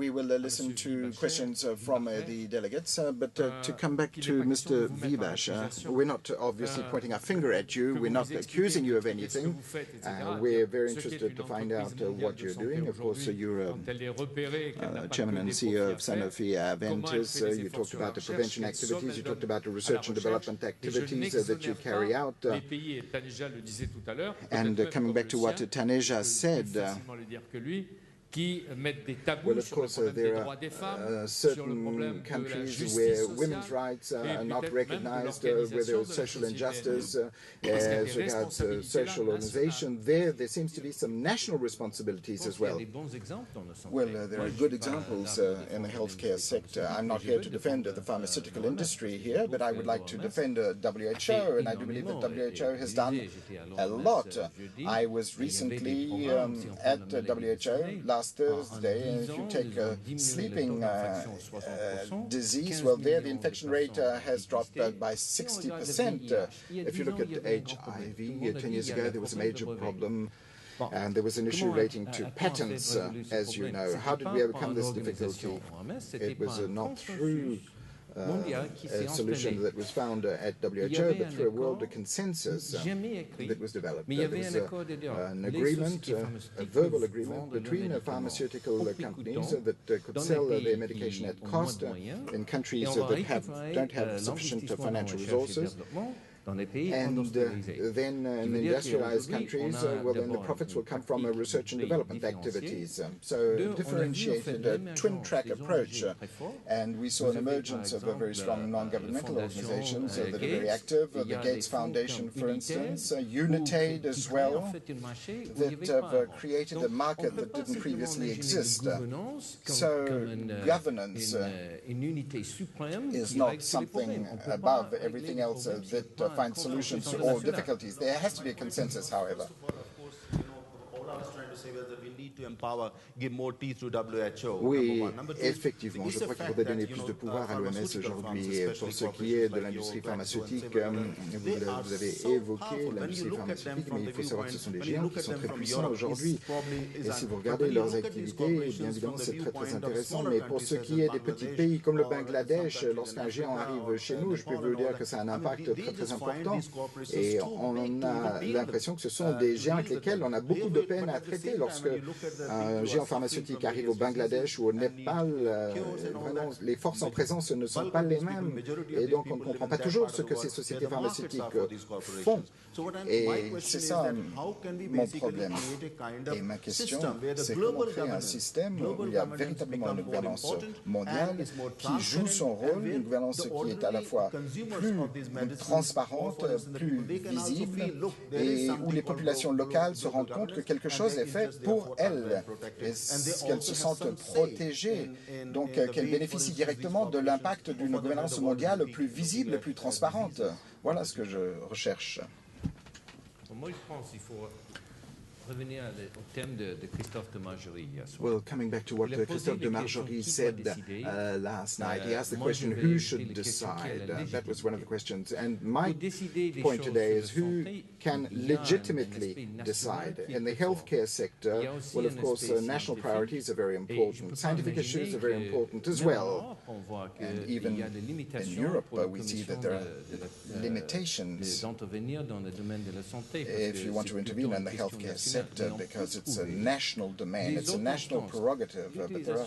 we will listen to questions from the delegates. But to come back to Mr. Viehbacher, we're not obviously pointing our finger at you. We're not accusing you of anything. We're very interested to find out what you're doing. Of course, you're Chairman and CEO of Sanofi Aventis. You talked about the prevention activities. You talked about the research and development activities that you carry out. And coming back to what Taneja said, well, of course, there are certain countries where women's rights are not recognized, where there is social injustice as regards social organization. There seems to be some national responsibilities as well. Well, there are good examples in the healthcare sector. I'm not here to defend the pharmaceutical industry here, but I would like to defend WHO, and I do believe that WHO has done a lot. I was recently at WHO last Thursday, and if you take sleeping disease, well, there the infection rate has dropped by 60%. If you look at HIV, 10 years ago there was a major problem, and there was an issue relating to patents, as you know. How did we overcome this difficulty? It was not through a solution that was found at WHO, but through a world consensus that was developed. There was an agreement, a verbal agreement between pharmaceutical companies that could sell their medication at cost in countries that don't have sufficient financial resources. And then in industrialized countries, well, then the profits will come from research and development activities. So differentiated twin-track approach. And we saw an emergence of very strong non-governmental organizations that are very active. The Gates Foundation, for instance, Unitaid as well, that have created a market that didn't previously exist. So governance is not something above everything else that find solutions to all difficulties. There has to be a consensus, however. Oui, effectivement, je crois qu'il faudrait donner plus de pouvoir à l'OMS aujourd'hui. Pour ce qui est de l'industrie pharmaceutique, vous avez évoqué l'industrie pharmaceutique, mais il faut savoir que ce sont des géants qui sont très puissants aujourd'hui. Et si vous regardez leurs activités, bien évidemment, c'est très très intéressant. Mais pour ce qui est des petits pays comme le Bangladesh, lorsqu'un géant arrive chez nous, je peux vous dire que ça a un impact très très important. Et on a l'impression que ce sont des géants avec lesquels on a beaucoup de peine à traiter. Lorsque un géant pharmaceutique arrive au Bangladesh ou au Népal, vraiment, les forces en présence ne sont pas les mêmes. Et donc, on ne comprend pas toujours ce que ces sociétés pharmaceutiques font. Et c'est ça mon problème. Et ma question, c'est comment créer un système où il y a véritablement une gouvernance mondiale qui joue son rôle, une gouvernance qui est à la fois plus transparente, plus visible, et où les populations locales se rendent compte que quelque chose est fait pour elles, qu'elles se sentent protégées, donc qu'elles bénéficient directement de l'impact d'une gouvernance mondiale plus visible, plus transparente. Voilà ce que je recherche. Moi, je pense qu'il faut revenir au thème de Christophe de Margerie. Well, coming back to what Christophe de Margerie said last night, he asked the question, who should decide? That was one of the questions. And my point today is who can legitimately decide. In the healthcare sector, well, of course, national priorities are very important. Scientific issues are very important as well. And even in Europe, we see that there are limitations if you want to intervene in the healthcare sector, because it's a national domain, it's a national prerogative, but there are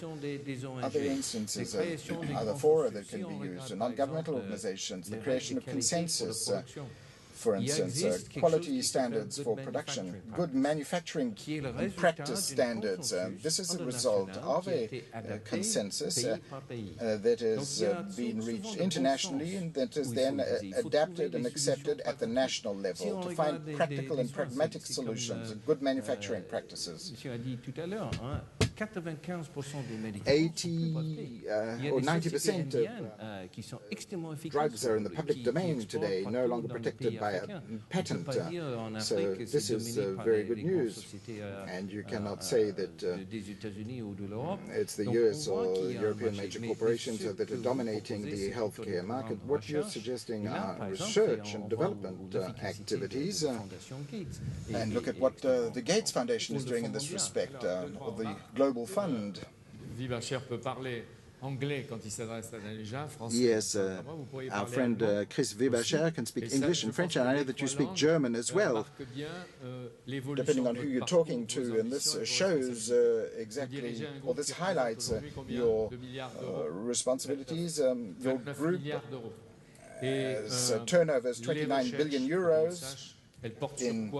other instances, other fora that can be used, non-governmental organizations, the creation of consensus, for instance, quality standards for production, good manufacturing practice standards. This is a result of a consensus that has been reached internationally and that is then adapted and accepted at the national level to find practical and pragmatic solutions, good manufacturing practices. 80 or 90% of drugs are in the public domain today, no longer protected by a patent. So this is very good news. And you cannot say that it's the US or European major corporations that are dominating the healthcare market. What you're suggesting are research and development activities. And look at what the Gates Foundation is doing in this respect, or the Global Fund. viehbacher peut parler anglais quand il s'adresse à Naléja, français. Yes, our friend Chris viehbacher can speak English and French, and I know that you speak German as well. Depending on who you're talking to, and this shows exactly, or this highlights your responsibilities. Your group turnover is 29 billion euros. In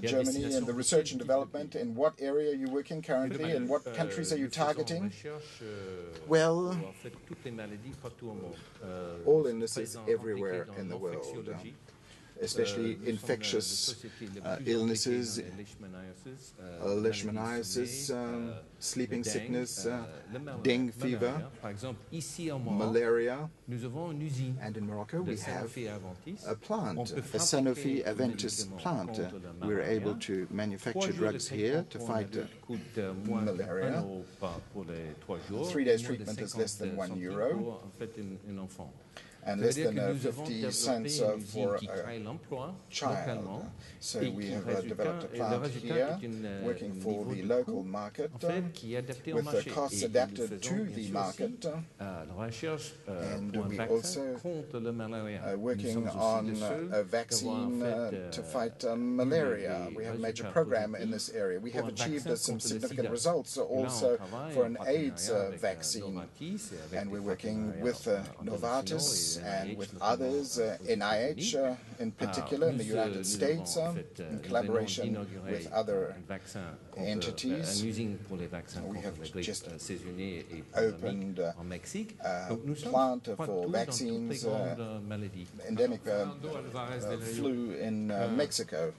Germany, and the research and development, in what area are you working currently, and what countries are you targeting? Well, all illnesses everywhere in the world, especially infectious illnesses, leishmaniasis, sleeping sickness, dengue fever, malaria, and in Morocco we have a plant, a Sanofi Aventis plant. We're able to manufacture drugs here to fight malaria. 3 days treatment is less than €1. And less than 50 cents for a child. So we have developed a plant here, working for the local market, with the costs adapted to the market. And we also are working on a vaccine to fight malaria. We have a major program in this area. We have achieved some significant results also for an AIDS vaccine. And we're working with Novartis and with others, NIH in particular in the United States, in collaboration with other entities. We have just opened a plant for vaccines, endemic flu in Mexico.